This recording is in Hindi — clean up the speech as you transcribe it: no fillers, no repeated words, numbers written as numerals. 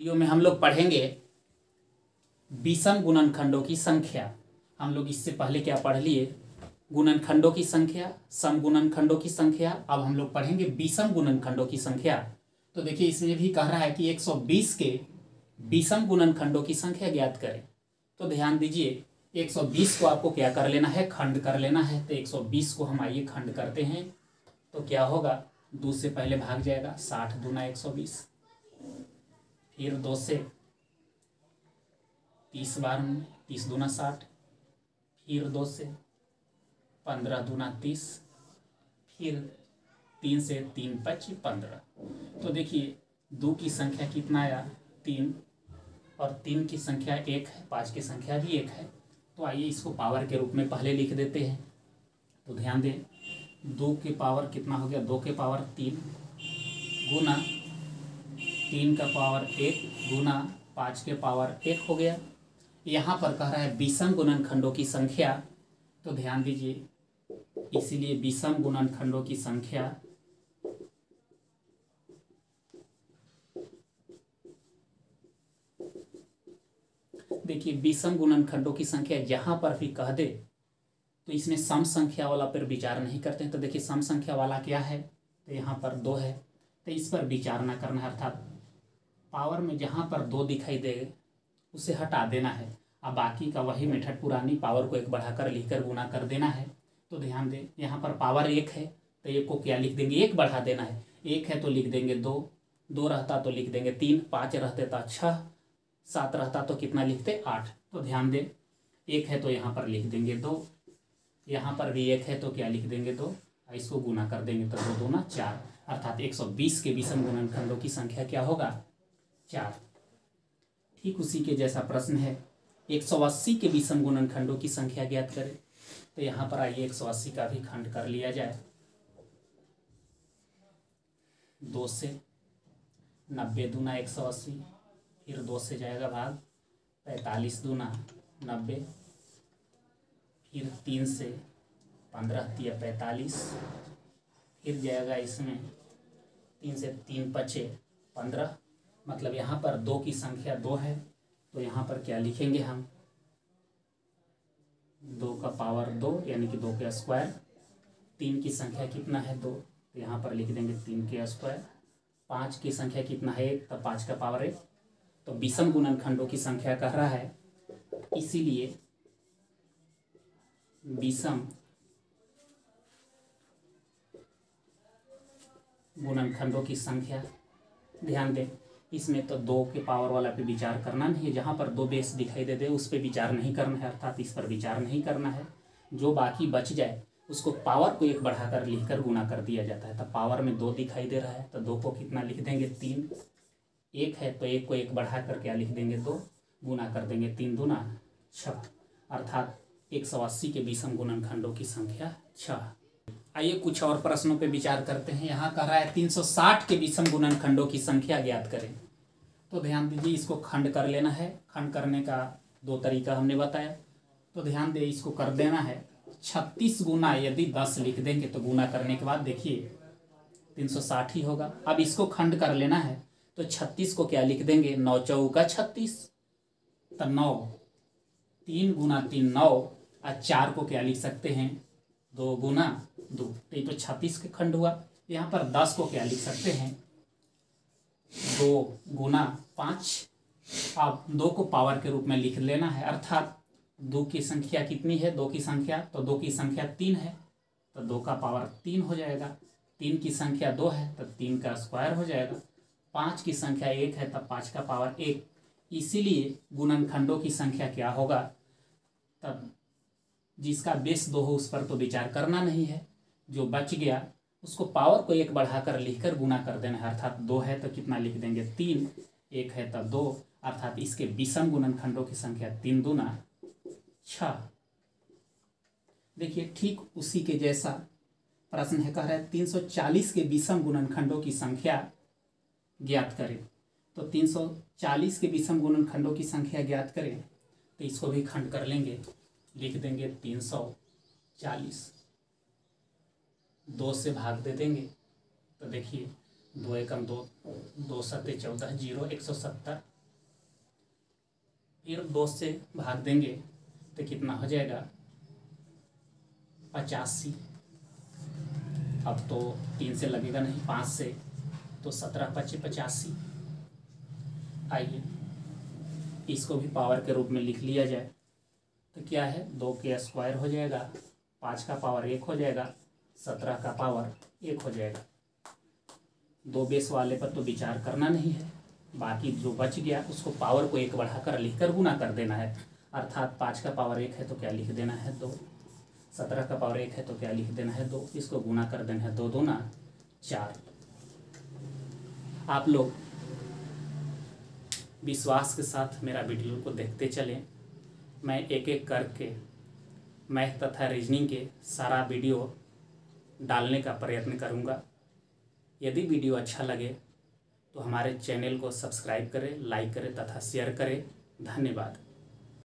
वीडियो में हम लोग पढ़ेंगे विषम गुणनखंडों की संख्या। हम लोग इससे पहले क्या पढ़ लिए? गुणनखंडों की संख्या, सम गुणनखंडों की संख्या। अब हम लोग पढ़ेंगे विषम गुणनखंडों की संख्या। तो देखिए इसमें भी कह रहा है कि 120 के विषम गुणनखंडों की संख्या ज्ञात करें। तो ध्यान दीजिए 120 को आपको क्या कर लेना है? खंड कर लेना है। तो 120 को हम आइए खंड करते हैं। तो क्या होगा? 2 से पहले भाग जाएगा, 60 दूना 120, फिर 2 से 30 बार 30 दूना 60, फिर 2 से 15 दूना 30, फिर 3 से 3 5 15। तो देखिए 2 की संख्या कितना आया? 3, और 3 की संख्या 1 है, 5 की संख्या भी 1 है। तो आइए इसको पावर के रूप में पहले लिख देते हैं। तो ध्यान दें 2 के पावर कितना हो गया? 2 के पावर 3 गुना 3 का पावर 1 गुना 5 के पावर 1 हो गया। यहाँ पर कह रहा है विषम गुणनखंडों की संख्या। तो ध्यान दीजिए इसीलिए विषम गुणनखंडों की संख्या देखिए विषम गुणनखंडों की संख्या जहां पर भी कह दे तो इसमें सम संख्या वाला पर विचार नहीं करते हैं। तो देखिए सम संख्या वाला क्या है? तो यहाँ पर 2 है, तो इस पर विचार ना करना है। अर्थात पावर में जहाँ पर 2 दिखाई दे उसे हटा देना है। अब बाकी का वही मेथड पुरानी, पावर को 1 बढ़ाकर लिखकर गुना कर देना है। तो ध्यान दें यहाँ पर पावर 1 है तो 1 को क्या लिख देंगे? 1 बढ़ा देना है। 1 है तो लिख देंगे 2, 2 रहता तो लिख देंगे 3, 5 रहते तो 6, 7 रहता तो कितना लिखते? 8। तो ध्यान दें 1 है तो यहाँ पर लिख देंगे 2, यहाँ पर भी 1 है तो क्या लिख देंगे? 2। इसको गुना कर देंगे तो 2 दूना 4। अर्थात 120 के विषम गुणनखंडों की संख्या क्या होगा? 4। ठीक उसी के जैसा प्रश्न है 180 के विषम गुणनखंडों की संख्या ज्ञात करें। तो यहाँ पर आइए 180 का भी खंड कर लिया जाए। 2 से 90 दूना 180, फिर 2 से जाएगा भाग 45 दूना 90, फिर 3 से 15 तिया 45, फिर जाएगा इसमें 3 से 3 पचे 15। मतलब यहाँ पर 2 की संख्या 2 है तो यहाँ पर क्या लिखेंगे हम? 2 का पावर 2 यानी कि 2 के स्क्वायर। 3 की संख्या कितना है? 2, तो यहाँ पर लिख देंगे 3 के स्क्वायर। 5 की संख्या कितना है? 1, तो 5 का पावर 1। तो विषम गुणनखंडों की संख्या कह रहा है, इसीलिए विषम गुणनखंडों की संख्या। ध्यान दें इसमें तो 2 के पावर वाला पे विचार करना नहीं है। जहाँ पर 2 बेस दिखाई दे उस पर विचार नहीं करना है, अर्थात इस पर विचार नहीं करना है। जो बाकी बच जाए उसको पावर को 1 बढ़ाकर लिखकर गुना कर दिया जाता है। तो पावर में 2 दिखाई दे रहा है तो 2 को कितना लिख देंगे? 3। 1 है तो 1 को 1 बढ़ाकर क्या लिख देंगे? 2, गुना कर देंगे 3 दूना 6। अर्थात 180 के विषम गुणनखंडों की संख्या 6। आइए कुछ और प्रश्नों पे विचार करते हैं। यहाँ कह रहा है 360 के विषम गुणनखंडों की संख्या ज्ञात करें। तो ध्यान दीजिए इसको खंड कर लेना है। खंड करने का 2 तरीका हमने बताया। तो ध्यान दे इसको कर देना है 36 गुना, यदि 10 लिख देंगे तो गुना करने के बाद देखिए 360 ही होगा। अब इसको खंड कर लेना है तो 36 को क्या लिख देंगे? 9 चौका 36, तो 9, 3 गुना 3 9, और 4 को क्या लिख सकते हैं? 2 गुना 2, तो ये तो 36 के खंड हुआ। यहाँ पर 10 को क्या लिख सकते हैं? 2 गुना 5। अब 2 को पावर के रूप में लिख लेना है। अर्थात 2 की संख्या कितनी है? 2 की संख्या, तो 2 की संख्या 3 है तो 2 का पावर 3 हो जाएगा। 3 की संख्या 2 है तो 3 का स्क्वायर हो जाएगा। 5 की संख्या 1 है तब 5 का पावर 1। इसीलिए गुणनखंडों की संख्या क्या होगा? तब जिसका बेस 2 हो उस पर तो विचार करना नहीं है। जो बच गया उसको पावर को 1 बढ़ाकर लिखकर गुना कर देना है। अर्थात 2 है तो कितना लिख देंगे? 3, 1 है तो 2। अर्थात इसके विषम गुणनखंडों की संख्या 3 दूना 6। देखिए ठीक उसी के जैसा प्रश्न है, कह रहा है 340 के विषम गुणनखंडों की संख्या ज्ञात करें। तो 340 के विषम गुणनखंडों की संख्या ज्ञात करें तो इसको भी खंड कर लेंगे। लिख देंगे 340, 2 से भाग दे देंगे तो देखिए 2 एकम 2, 2 सत्ते 14, 0, 170, फिर 2 से भाग देंगे तो कितना हो जाएगा 85। अब तो 3 से लगेगा नहीं, 5 से, तो 17 × 5 = 85। आइए इसको भी पावर के रूप में लिख लिया जाए तो क्या है, 2 के स्क्वायर हो जाएगा, 5 का पावर 1 हो जाएगा, 17 का पावर 1 हो जाएगा। 2 बेस वाले पर तो विचार करना नहीं है, बाकी जो बच गया उसको पावर को 1 बढ़ाकर लिखकर गुना कर देना है। अर्थात 5 का पावर 1 है तो क्या लिख देना है 2, 17 का पावर 1 है तो क्या लिख देना है 2, इसको गुना कर देना है, 2 दूना 4। आप लोग विश्वास के साथ मेरा वीडियो को देखते चलें। मैं एक एक करके मैथ तथा रीजनिंग के सारा वीडियो डालने का प्रयत्न करूंगा। यदि वीडियो अच्छा लगे तो हमारे चैनल को सब्सक्राइब करें, लाइक करें तथा शेयर करें। धन्यवाद।